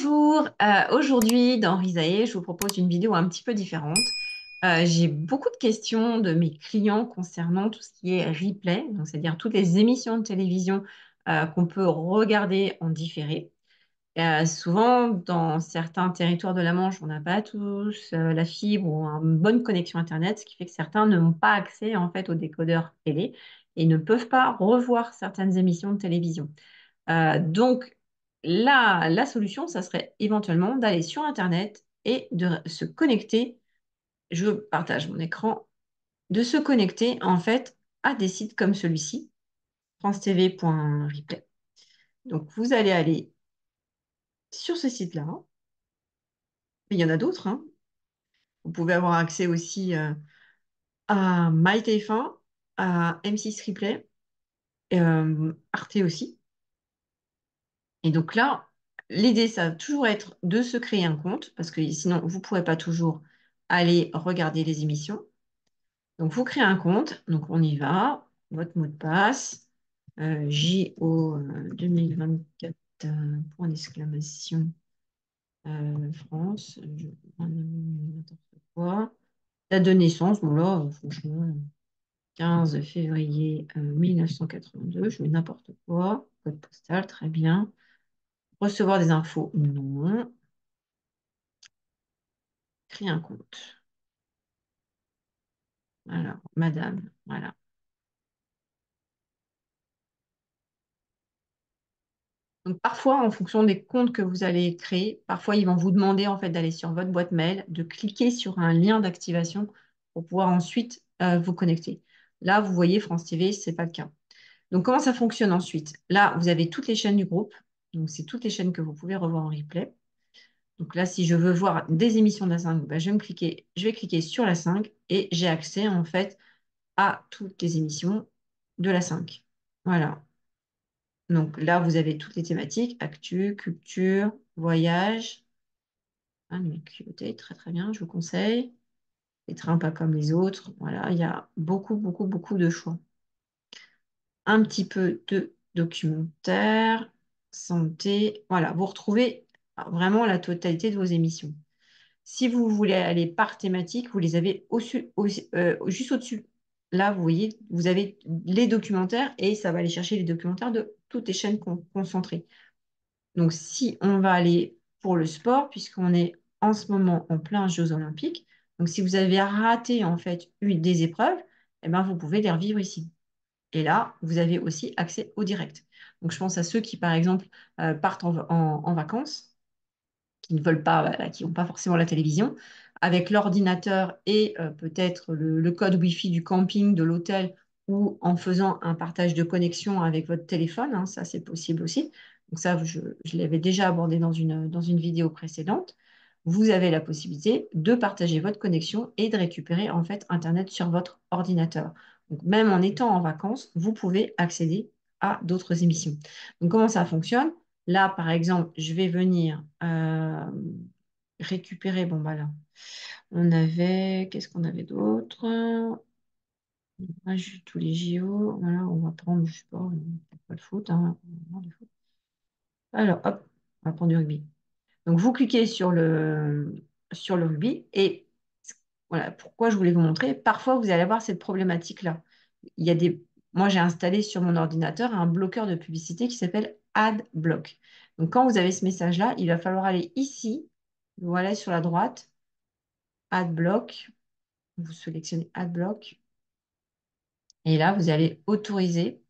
Bonjour, aujourd'hui dans Risae, je vous propose une vidéo un petit peu différente. J'ai beaucoup de questions de mes clients concernant tout ce qui est replay, donc c'est-à-dire toutes les émissions de télévision qu'on peut regarder en différé. Souvent, dans certains territoires de la Manche, on n'a pas tous la fibre ou une bonne connexion Internet, ce qui fait que certains n'ont pas accès en fait au décodeur télé et ne peuvent pas revoir certaines émissions de télévision. Donc, la solution, ça serait éventuellement d'aller sur Internet et de se connecter. Je partage mon écran, de se connecter en fait à des sites comme celui-ci, francetv.replay. Donc, vous allez aller sur ce site-là. Il y en a d'autres, hein. Vous pouvez avoir accès aussi à MyTF1, à M6 Replay, Arte aussi. Et donc là, l'idée, ça va toujours être de se créer un compte, parce que sinon, vous ne pourrez pas toujours aller regarder les émissions. Donc, vous créez un compte, donc on y va, votre mot de passe, JO 2024, point d'exclamation, France, n'importe quoi. Date de naissance, bon là, franchement, 15 février 1982, je mets n'importe quoi. Code postal, très bien. Recevoir des infos, non. Créer un compte. Alors, madame, voilà. Donc, parfois, en fonction des comptes que vous allez créer, parfois, ils vont vous demander en fait d'aller sur votre boîte mail, de cliquer sur un lien d'activation pour pouvoir ensuite vous connecter. Là, vous voyez, France TV, ce n'est pas le cas. Donc, comment ça fonctionne ensuite? Là, vous avez toutes les chaînes du groupe. Donc, c'est toutes les chaînes que vous pouvez revoir en replay. Donc là, si je veux voir des émissions de la 5, ben, je vais cliquer sur la 5 et j'ai accès en fait à toutes les émissions de la 5. Voilà. Donc là, vous avez toutes les thématiques, actu, culture, voyage. Ah, mais culotté, très très bien, je vous conseille. Les trains pas comme les autres. Voilà, il y a beaucoup, beaucoup, beaucoup de choix. Un petit peu de documentaire, santé. Voilà, vous retrouvez vraiment la totalité de vos émissions. Si vous voulez aller par thématique, vous les avez juste au-dessus. Là, vous voyez, vous avez les documentaires et ça va aller chercher les documentaires de toutes les chaînes concentrées. Donc, si on va aller pour le sport, puisqu'on est en ce moment en plein Jeux Olympiques, donc si vous avez raté en fait une des épreuves, eh ben, vous pouvez les revivre ici. Et là, vous avez aussi accès au direct. Donc, je pense à ceux qui, par exemple, partent en vacances qui ne veulent pas, voilà, qui n'ont pas forcément la télévision, avec l'ordinateur et peut-être le code Wi-Fi du camping, de l'hôtel, ou en faisant un partage de connexion avec votre téléphone, hein, ça c'est possible aussi. Donc ça, je l'avais déjà abordé dans une vidéo précédente. Vous avez la possibilité de partager votre connexion et de récupérer en fait Internet sur votre ordinateur. Donc même en étant en vacances, vous pouvez accéder à d'autres émissions. Donc comment ça fonctionne? Là, par exemple, je vais venir récupérer. Bon, bah là, on avait. Qu'est-ce qu'on avait d'autre? Moi, tous les JO. Voilà, on va prendre du sport, pas le foot, hein, non, le foot. Alors, hop, on va prendre du rugby. Donc, vous cliquez sur le rugby et voilà pourquoi je voulais vous montrer. Parfois, vous allez avoir cette problématique-là. Il y a des... Moi, j'ai installé sur mon ordinateur un bloqueur de publicité qui s'appelle AdBlock. Donc, quand vous avez ce message-là, il va falloir aller ici, voilà, sur la droite, AdBlock. Vous sélectionnez AdBlock. Et là, vous allez autoriser.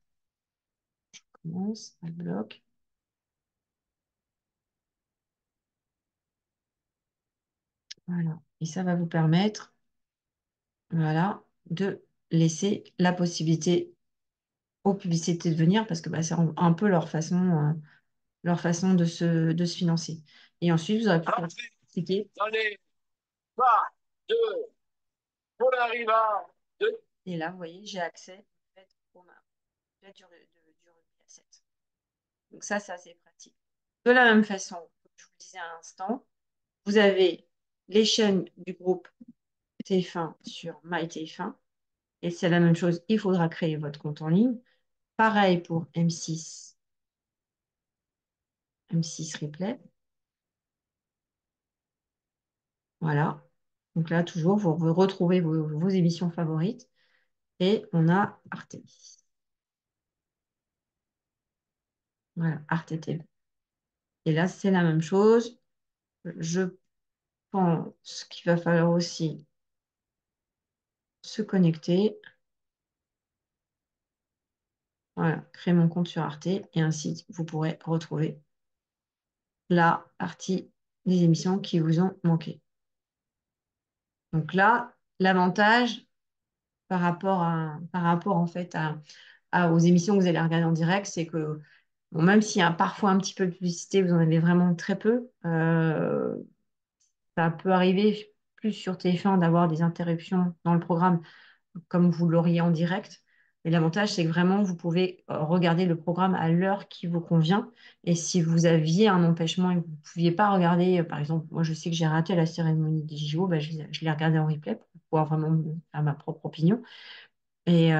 Commence, AdBlock. Voilà. Et ça va vous permettre, voilà, de laisser la possibilité aux publicités de venir parce que bah, c'est un peu leur façon de se financer. Et ensuite, vous aurez pu cliquer. Allez, 3, 2, on arrive à 2. Et là, vous voyez, j'ai accès en fait, au map du rugby à 7. Donc ça, c'est assez pratique. De la même façon, comme je vous le disais à l'instant, vous avez les chaînes du groupe TF1 sur MyTF1. Et c'est la même chose, il faudra créer votre compte en ligne. Pareil pour M6 Replay. Voilà. Donc là, toujours, vous retrouvez vos émissions favorites. Et on a Arte. Voilà, Arte TV. Et là, c'est la même chose. Je pense qu'il va falloir aussi se connecter. Voilà, créer mon compte sur Arte. Et ainsi, vous pourrez retrouver la partie des émissions qui vous ont manqué. Donc là, l'avantage par rapport en fait aux émissions que vous allez regarder en direct, c'est que bon, même s'il y a parfois un petit peu de publicité, vous en avez vraiment très peu. Ça peut arriver plus sur TF1 d'avoir des interruptions dans le programme comme vous l'auriez en direct. Mais l'avantage, c'est que vraiment, vous pouvez regarder le programme à l'heure qui vous convient. Et si vous aviez un empêchement et que vous ne pouviez pas regarder, par exemple, moi je sais que j'ai raté la cérémonie des JO, bah, je l'ai regardé en replay pour pouvoir vraiment me faire ma propre opinion. Et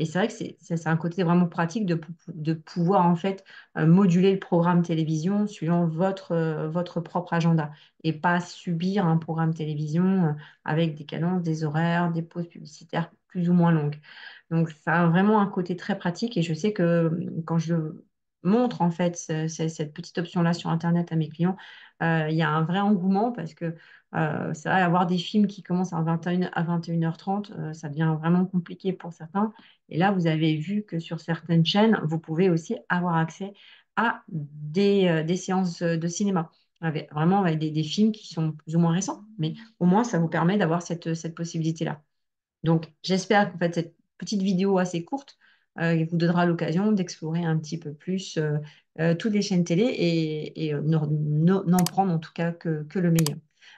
c'est vrai que c'est un côté vraiment pratique de pouvoir en fait moduler le programme télévision suivant votre propre agenda et pas subir un programme télévision avec des cadences, des horaires, des pauses publicitaires plus ou moins longues. Donc ça a vraiment un côté très pratique et je sais que quand je montre en fait cette petite option-là sur Internet à mes clients, il y a un vrai engouement parce que c'est vrai, avoir des films qui commencent à 21 à 21h30, ça devient vraiment compliqué pour certains. Et là, vous avez vu que sur certaines chaînes, vous pouvez aussi avoir accès à des séances de cinéma. Vraiment avec des films qui sont plus ou moins récents. Mais au moins, ça vous permet d'avoir cette possibilité-là. Donc, j'espère qu'en fait, cette petite vidéo assez courte vous donnera l'occasion d'explorer un petit peu plus toutes les chaînes télé et n'en prendre en tout cas que le meilleur.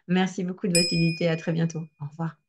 Merci beaucoup de votre fidélité. À très bientôt. Au revoir.